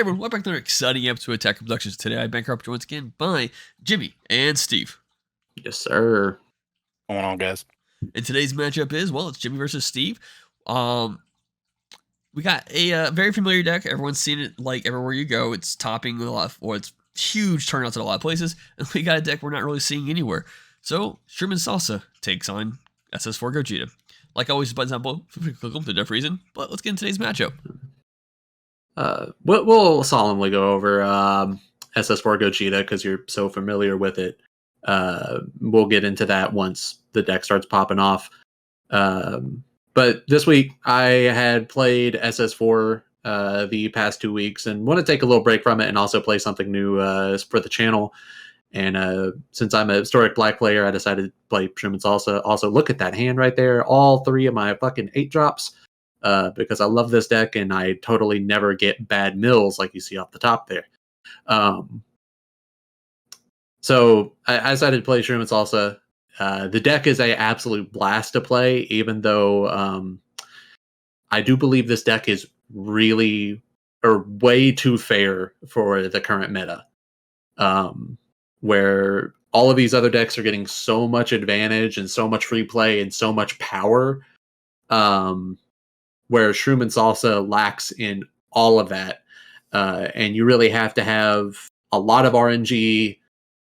everyone, welcome back to another exciting episode of Attack Productions. Today I bankrupt once again by Jimmy and Steve. Yes, sir. What's going on, guys? And today's matchup is, well, it's Jimmy versus Steve. We got a very familiar deck. Everyone's seen it like everywhere you go. It's topping a lot, or it's huge turnouts at a lot of places. And we got a deck we're not really seeing anywhere. So, Shroom Salsa takes on SS4 Gogeta. Like always, buttons on below. Feel free to click them for no different reason. But let's get into today's matchup. We'll solemnly go over SS4 Gogeta because you're so familiar with it. We'll get into that once the deck starts popping off. But this week I had played SS4 the past 2 weeks and want to take a little break from it and also play something new for the channel. And since I'm a historic black player, I decided to play Shroom Salsa. Also, look at that hand right there. All 3 of my fucking 8 drops. Because I love this deck and I totally never get bad mills like you see off the top there. So I decided to play Shroom Salsa. The deck is an absolute blast to play, even though I do believe this deck is really or way too fair for the current meta. Where all of these other decks are getting so much advantage and so much free play and so much power. Where Shroom Salsa lacks in all of that. And you really have to have a lot of RNG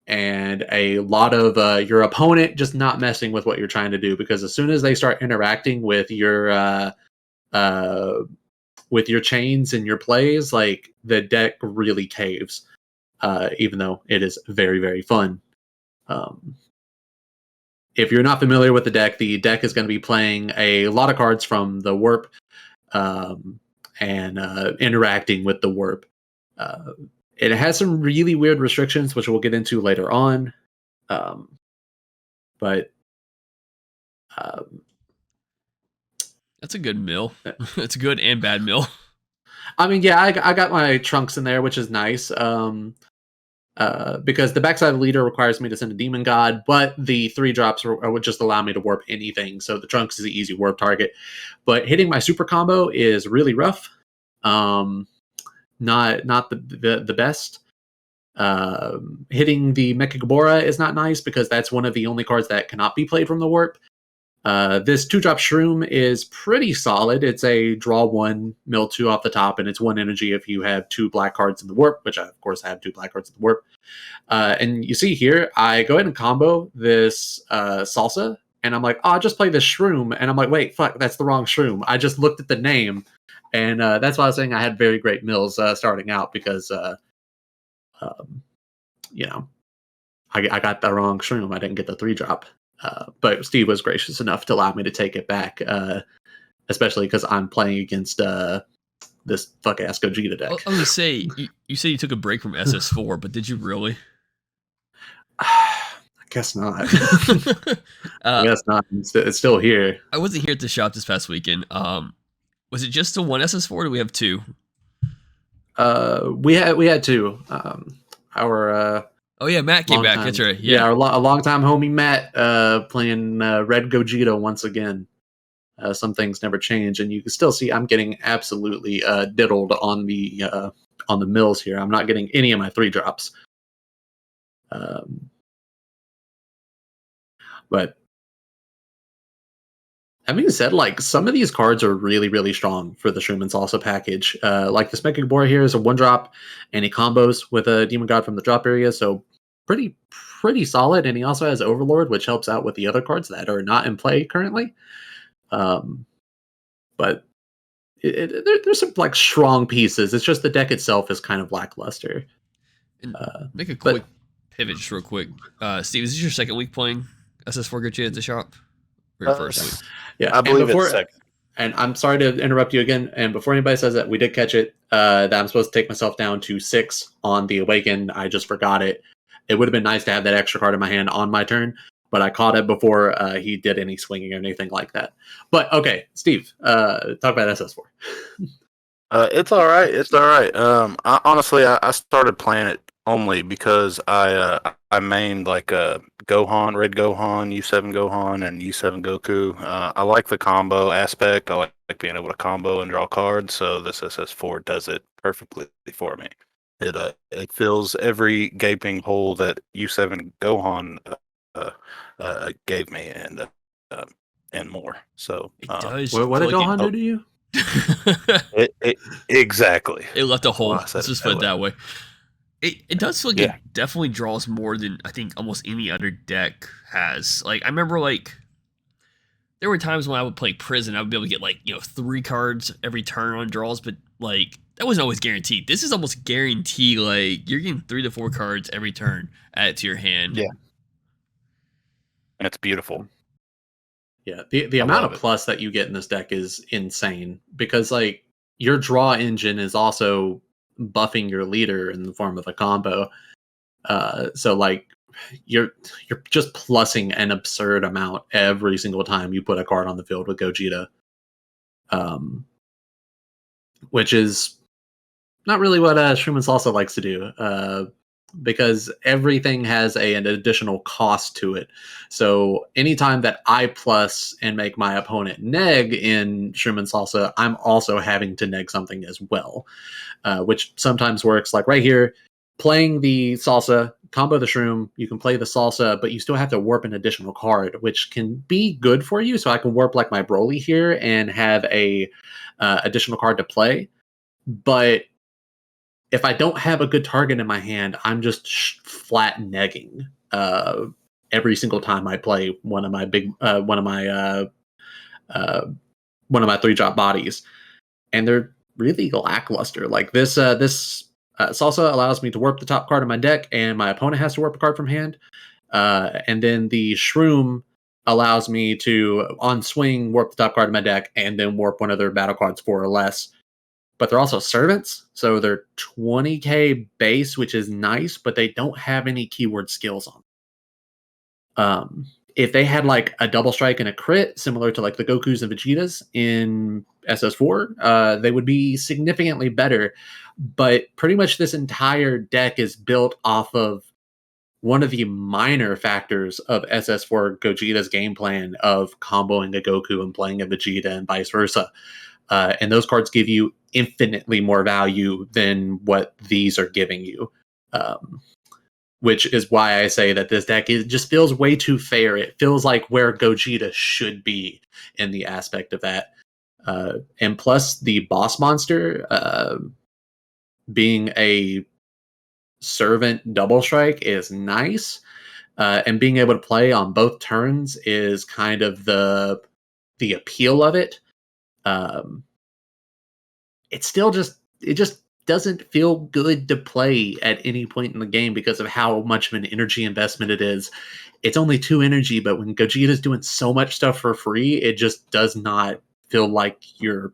and a lot of your opponent just not messing with what you're trying to do. Because as soon as they start interacting with your chains and your plays, like the deck really caves. Even though it is very, very fun. If you're not familiar with the deck is going to be playing a lot of cards from the Warp and interacting with the Warp. It has some really weird restrictions, which we'll get into later on. But that's a good mill. It's a good and bad mill. I mean, yeah, I got my trunks in there, which is nice. Because the backside of the leader requires me to send a demon god, but the 3 drops would just allow me to warp anything. So the trunks is an easy warp target, but hitting my super combo is really rough. Not the best. Hitting the Mecha Gabora is not nice because that's one of the only cards that cannot be played from the warp. This 2-drop Shroom is pretty solid. It's a draw 1, mill 2 off the top, and it's 1 energy if you have 2 black cards in the warp, which I, of course, have 2 black cards in the warp. And you see here, I go ahead and combo this Salsa, and I'm like, I'll just play this Shroom. And I'm like, wait, fuck, that's the wrong Shroom. I just looked at the name, and that's why I was saying I had very great mills starting out because, you know, I got the wrong Shroom. I didn't get the 3-drop. But Steve was gracious enough to allow me to take it back, especially because I'm playing against this fuck-ass Gogeta deck. I was going to say, you say you took a break from SS4, but did you really? I guess not. I guess not. It's still here. I wasn't here at the shop this past weekend. Was it just the one SS4, or do we have 2? We had 2. Oh yeah, Matt came back. That's right. Yeah, a long-time homie Matt playing Red Gogeta once again. Some things never change, and you can still see I'm getting absolutely diddled on the mills here. I'm not getting any of my 3 drops. But that being said, like some of these cards are really, really strong for the Shroom Salsa package. Like this Mecha Gabora here is a 1-drop, and he combos with a Demon God from the drop area, so pretty solid. And he also has Overlord, which helps out with the other cards that are not in play currently. But there's some like strong pieces. It's just the deck itself is kind of lackluster. And make a quick pivot just real quick. Steve, is this your second week playing SS4 Gogeta at the shop? Or your first week? Yeah, I believe it's second. And I'm sorry to interrupt you again. And before anybody says that, we did catch it. That I'm supposed to take myself down to 6 on the Awaken. I just forgot it. It would have been nice to have that extra card in my hand on my turn, but I caught it before he did any swinging or anything like that. But okay, Steve, talk about SS4. It's all right. It's all right. I started playing it only because I mained like Gohan, Red Gohan, U7 Gohan, and U7 Goku. I like the combo aspect. I like being able to combo and draw cards. So this SS4 does it perfectly for me. It fills every gaping hole that U7 Gohan gave me, and more. So It does. What did feel like Gohan do to you? exactly. it left a hole. Well, I said Let's it just put it that way. It does feel like Yeah. it definitely draws more than I think almost any other deck has. Like I remember like there were times when I would play prison, I would be able to get like, 3 cards every turn on draws, but like that wasn't always guaranteed. This is almost guaranteed, like you're getting 3 to 4 cards every turn added to your hand. Yeah. And it's beautiful. Yeah, the I amount love of it. plus that you get in this deck is insane because like your draw engine is also buffing your leader in the form of a combo. So like you're just plussing an absurd amount every single time you put a card on the field with Gogeta. Which is not really what Shroom Salsa likes to do. Because everything has an additional cost to it. So anytime that I plus and make my opponent neg in Shroom and Salsa, I'm also having to neg something as well, which sometimes works. Like right here, playing the Salsa, combo the Shroom, you can play the Salsa, but you still have to warp an additional card, which can be good for you. So I can warp like my Broly here and have a additional card to play. But if I don't have a good target in my hand, I'm just flat negging every single time I play one of my 3-drop bodies, and they're really lackluster. Like this Salsa allows me to warp the top card of my deck, and my opponent has to warp a card from hand, and then the Shroom allows me to on swing warp the top card of my deck, and then warp one of their battle cards 4 or less. But they're also servants, so they're 20k base, which is nice, but they don't have any keyword skills on them. If they had like a double strike and a crit, similar to like the Gokus and Vegetas in SS4, they would be significantly better. But pretty much this entire deck is built off of one of the minor factors of SS4 Gogeta's game plan of comboing a Goku and playing a Vegeta and vice versa. And those cards give you infinitely more value than what these are giving you. Which is why I say that this deck just feels way too fair. It feels like where Gogeta should be in the aspect of that. And plus, the boss monster being a servant double strike is nice. And being able to play on both turns is kind of the appeal of it. It just doesn't feel good to play at any point in the game because of how much of an energy investment it is. It's only 2 energy, but when Gogeta's doing so much stuff for free, it just does not feel like you're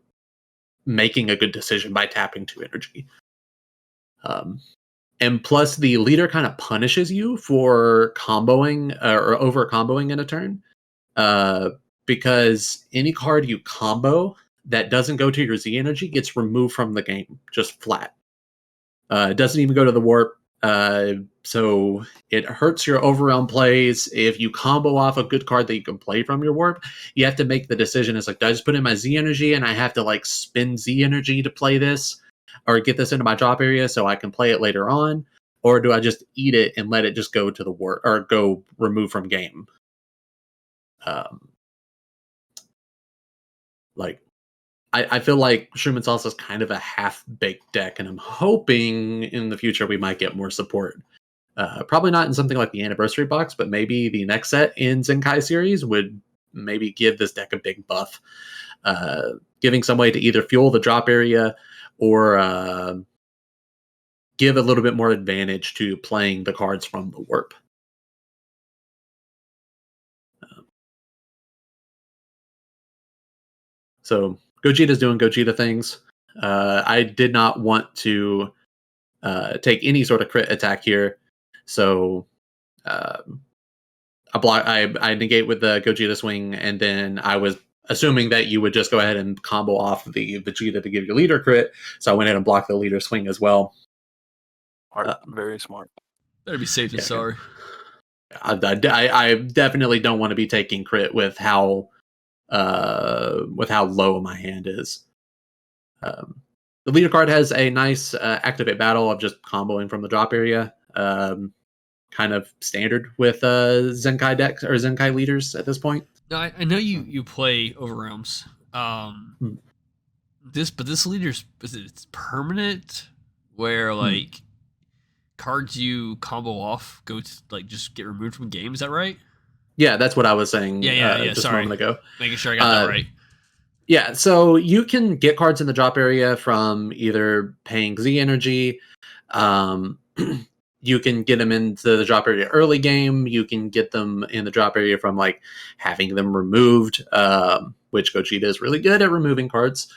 making a good decision by tapping 2 energy. And plus, the leader kind of punishes you for comboing or over comboing in a turn. Because any card you combo that doesn't go to your Z energy gets removed from the game, just flat. It doesn't even go to the warp. So it hurts your overwhelm plays. If you combo off a good card that you can play from your warp, you have to make the decision. It's like, do I just put in my Z energy and I have to like spend Z energy to play this or get this into my drop area so I can play it later on? Or do I just eat it and let it just go to the warp or go remove from game? Like, I feel like Shroom Salsa is kind of a half-baked deck, and I'm hoping in the future we might get more support. Probably not in something like the Anniversary box, but maybe the next set in Zenkai series would maybe give this deck a big buff. Giving some way to either fuel the drop area or give a little bit more advantage to playing the cards from the warp. So Gogeta's doing Gogeta things. I did not want to take any sort of crit attack here, so I negate with the Gogeta swing, and then I was assuming that you would just go ahead and combo off the Vegeta to give you leader crit, so I went ahead and blocked the leader swing as well. Very smart. Better be safe than sorry. I definitely don't want to be taking crit with how low my hand is. The leader card has a nice activate battle of just comboing from the drop area. Kind of standard with Zenkai decks or Zenkai leaders at this point. No, I know you play Overrealms. This leader's it's permanent, where like cards you combo off go to like just get removed from game. Is that right? Yeah, that's what I was saying. Yeah. Just Sorry. a moment ago. Making sure I got that right. Yeah, so you can get cards in the drop area from either paying Z energy. You can get them into the drop area early game. You can get them in the drop area from like having them removed, which Gogeta is really good at removing cards.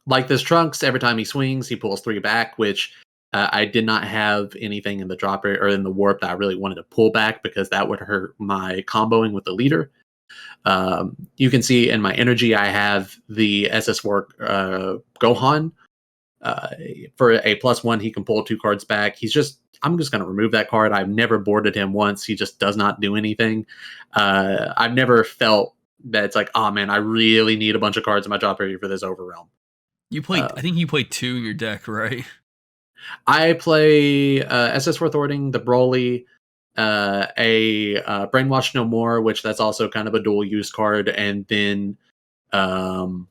Like this Trunks, every time he swings, he pulls 3 back, which I did not have anything in the drop area or in the warp that I really wanted to pull back because that would hurt my comboing with the leader. You can see in my energy, I have the SS4 Gohan. For a +1, he can pull 2 cards back. I'm just going to remove that card. I've never boarded him once. He just does not do anything. I've never felt that it's like, oh man, I really need a bunch of cards in my drop area for this Overrealm. You played, I think you played 2 in your deck, right? I play SS4 Thwarting, the Broly, a Brainwash No More, which that's also kind of a dual use card, and then I'm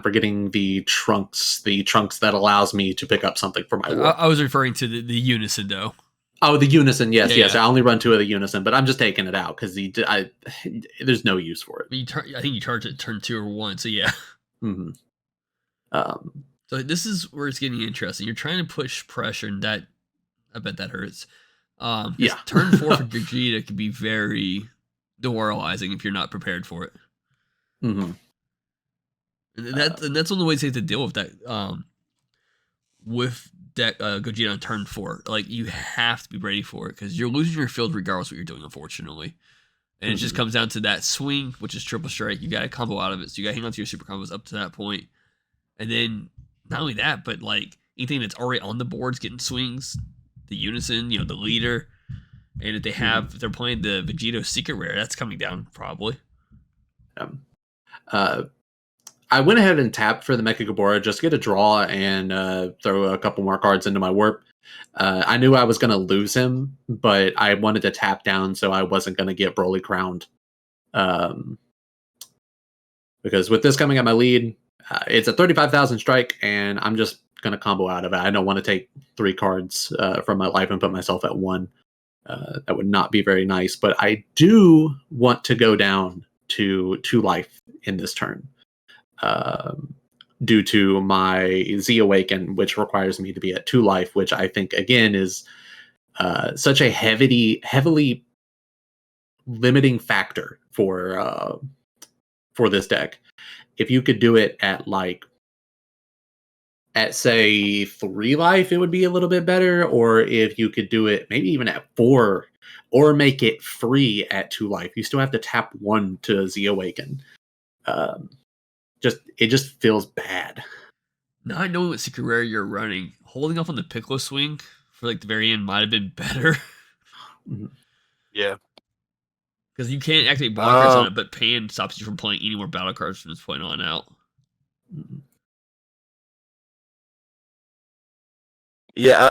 forgetting the Trunks that allows me to pick up something for my war. I was referring to the Unison though. Oh, the Unison, yes. Yeah. I only run 2 of the Unison, but I'm just taking it out because there's no use for it. I think you charge it turn 2 or 1, so yeah. Mm-hmm. So this is where it's getting interesting. You're trying to push pressure, and that I bet that hurts. Yeah. Turn 4 for Gogeta can be very demoralizing if you're not prepared for it. Mm-hmm. And that's one of the ways they have to deal with that. With Gogeta on turn 4, like you have to be ready for it because you're losing your field regardless of what you're doing, unfortunately. And it just comes down to that swing, which is triple strike. You got to combo out of it, so you got to hang on to your super combos up to that point. And then not only that, but like anything that's already on the board's getting swings. The Unison, the leader, and if they're playing the Vegito Secret Rare, that's coming down probably. I went ahead and tapped for the Mecha Gabora just to get a draw and throw a couple more cards into my warp. I knew I was going to lose him, but I wanted to tap down so I wasn't going to get Broly crowned. Because with this coming at my lead, it's a 35,000 strike, and I'm just going to combo out of it. I don't want to take 3 cards from my life and put myself at 1. That would not be very nice, but I do want to go down to 2 life in this turn. Due to my Z Awaken, which requires me to be at 2 life, which I think again is such a heavily limiting factor for this deck. If you could do it at say 3 life, it would be a little bit better. Or if you could do it maybe even at 4, or make it free at 2 life, you still have to tap 1 to Z Awaken. It just feels bad. Not knowing what secret rare you're running, holding off on the Piccolo swing for like the very end might have been better. Yeah. Because you can't activate blockers on it, but Pan stops you from playing any more battle cards from this point on out. Yeah,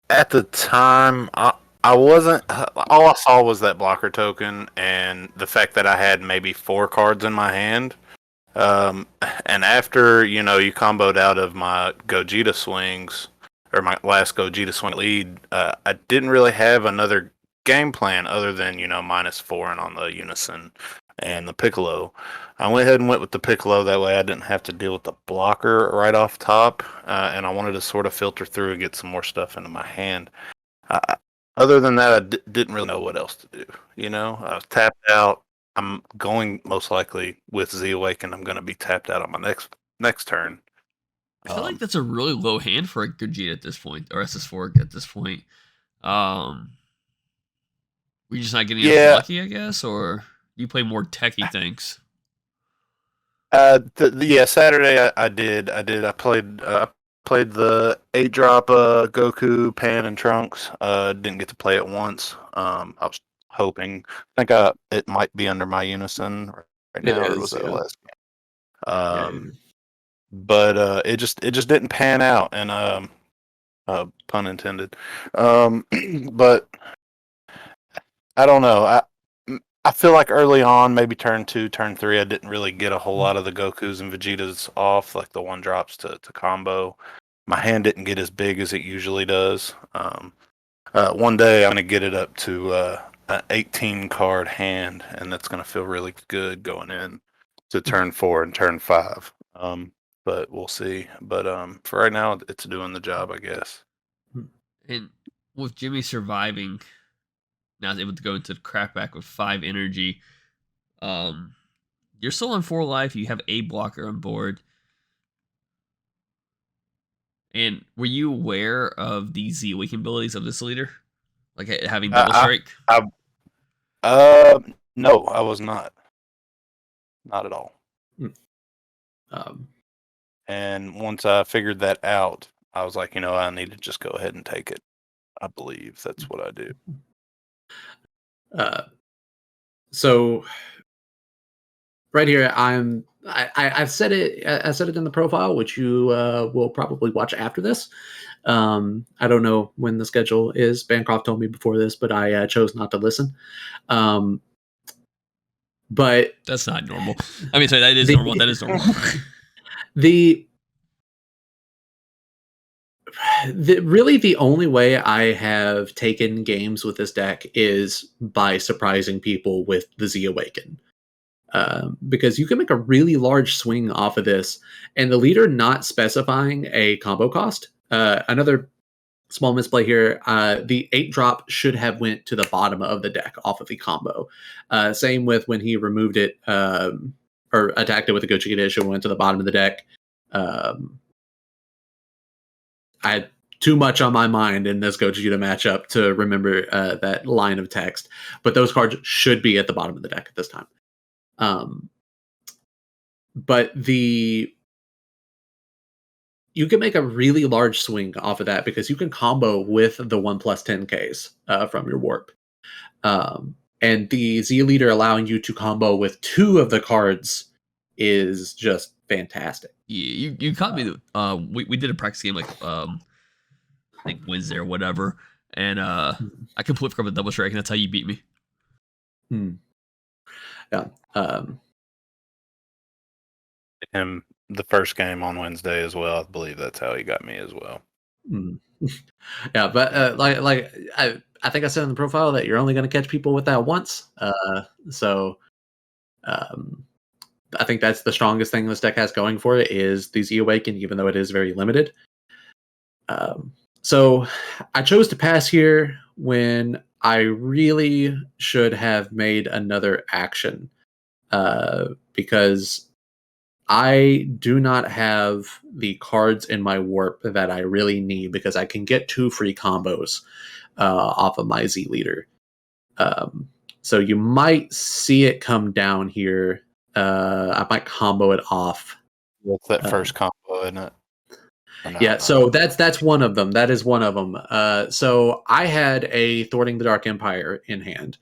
at the time, I wasn't. All I saw was that blocker token and the fact that I had maybe 4 cards in my hand. And after you comboed out of my Gogeta swings, or my last Gogeta swing lead, I didn't really have another game plan other than -4 and on the Unison and the Piccolo. I went ahead and went with the Piccolo, that way I didn't have to deal with the blocker right off top, and I wanted to sort of filter through and get some more stuff into my hand. Other than that, I didn't really know what else to do. I was tapped out. I'm going most likely with Z Awaken. I'm going to be tapped out on my next turn. I feel like that's a really low hand for a Gogeta at this point, or SS4 at this point. We're just not getting lucky, I guess, or you play more techie things. Saturday I did. I played played the 8-drop Goku, Pan, and Trunks. Didn't get to play it once. I was hoping. I think it might be under my Unison right It now, or was is, that yeah. last game? Yeah. But it just didn't pan out, and pun intended. But I don't know. I feel like early on, maybe turn 2, turn 3, I didn't really get a whole lot of the Gokus and Vegetas off, like the 1-drops to combo. My hand didn't get as big as it usually does. One day I'm going to get it up to an 18 card hand, and that's going to feel really good going in to turn 4 and turn 5. But we'll see. But for right now, it's doing the job, I guess. And with Jimmy surviving, now he's able to go into the crackback with 5 energy. You're still on 4 life. You have a blocker on board. And were you aware of the Z awaken abilities of this leader, like having double strike? No, I was not. Not at all. And once I figured that out, I was like, I need to just go ahead and take it. I believe that's what I do. So right here, I've said it. I said it in the profile, which you will probably watch after this. I don't know when the schedule is. Bancroft told me before this, but I chose not to listen. But that's not normal. I mean, sorry, that is normal. That is normal. Really the only way I have taken games with this deck is by surprising people with the Z Awaken. Because you can make a really large swing off of this, and the leader not specifying a combo cost. Another small misplay here, the 8-drop should have went to the bottom of the deck off of the combo. Same with when he removed it, or attacked it with a Gogeta, it should have went to the bottom of the deck. I had too much on my mind in this Gogeta matchup to remember that line of text, but those cards should be at the bottom of the deck at this time. But you can make a really large swing off of that because you can combo with the 1+10Ks from your warp. And the Z Leader allowing you to combo with 2 of the cards is just fantastic. Yeah, you caught me. We did a practice game like I think Wednesday or whatever, and I completely forgot about double strike, and that's how you beat me. Yeah. Him the first game on Wednesday as well. I believe that's how he got me as well. Yeah, but like I think I said in the profile that you're only going to catch people with that once. So I think that's the strongest thing this deck has going for it is the Z Awaken, even though it is very limited. So I chose to pass here when I really should have made another action because I do not have the cards in my warp that I really need because I can get 2 free combos off of my Z Leader. So you might see it come down here. I might combo it off. What's that first combo, isn't it? Yeah, so that's one of them. That is one of them. So I had a Thwarting the Dark Empire in hand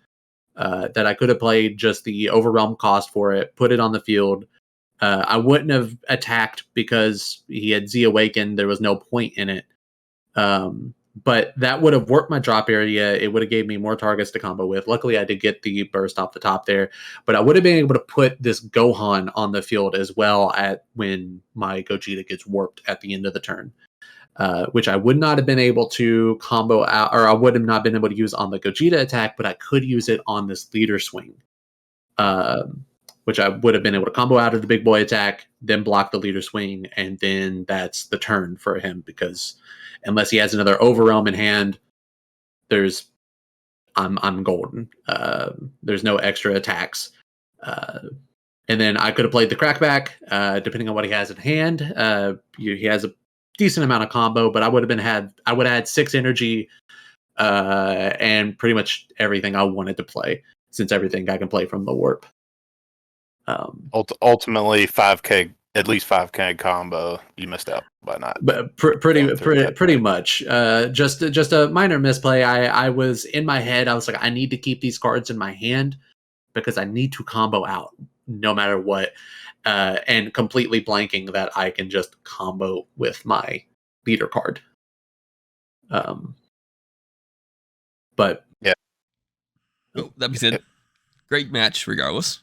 that I could have played just the Overwhelm cost for it, put it on the field. I wouldn't have attacked because he had Z Awakened. There was no point in it. But that would have worked my drop area. It would have gave me more targets to combo with. Luckily, I did get the burst off the top there. But I would have been able to put this Gohan on the field as well at when my Gogeta gets warped at the end of the turn. Which I would not have been able to combo out, or I would have not been able to use on the Gogeta attack, but I could use it on this leader swing. Which I would have been able to combo out of the big boy attack, then block the leader swing, and then that's the turn for him because unless he has another Overwhelm in hand, I'm golden. There's no extra attacks. And then I could have played the crackback, depending on what he has in hand. He has a decent amount of combo, but I would have had 6 energy and pretty much everything I wanted to play, since everything I can play from the warp. Ultimately, 5K at least 5K combo, you missed out by not. But going through that. pretty much. Just a minor misplay. I was in my head. I was like, I need to keep these cards in my hand because I need to combo out no matter what. And completely blanking that I can just combo with my leader card. But Oh, that being said, great match regardless.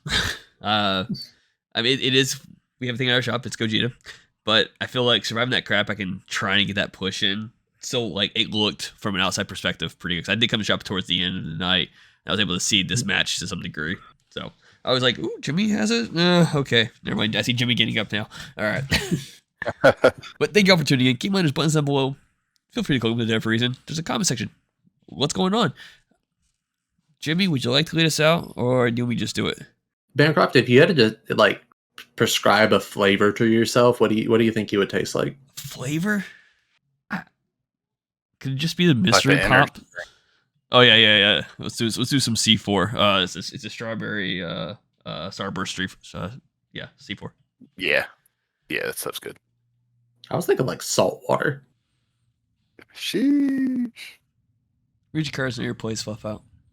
I mean, it is. We have a thing in our shop. It's Gogeta, but I feel like surviving that crap, I can try and get that push in. So like it looked from an outside perspective pretty good. 'Cause I did come to shop towards the end of the night. I was able to see this match to some degree. So I was like, "Ooh, Jimmy has it. Okay, never mind. I see Jimmy getting up now. All right." But thank y'all for tuning in. Keep mind those buttons down below. Feel free to click them there for a reason. There's a comment section. What's going on? Jimmy, would you like to lead us out, or do we just do it? Bancroft, if you had to like prescribe a flavor to yourself, what do you think you would taste like? Flavor? Could it just be the mystery the pop? Oh yeah. Let's do some C4. It's a strawberry starburst. Yeah, C4. Yeah, that stuff's good. I was thinking like salt water. Sheesh. Read your cards in your place, fluff out.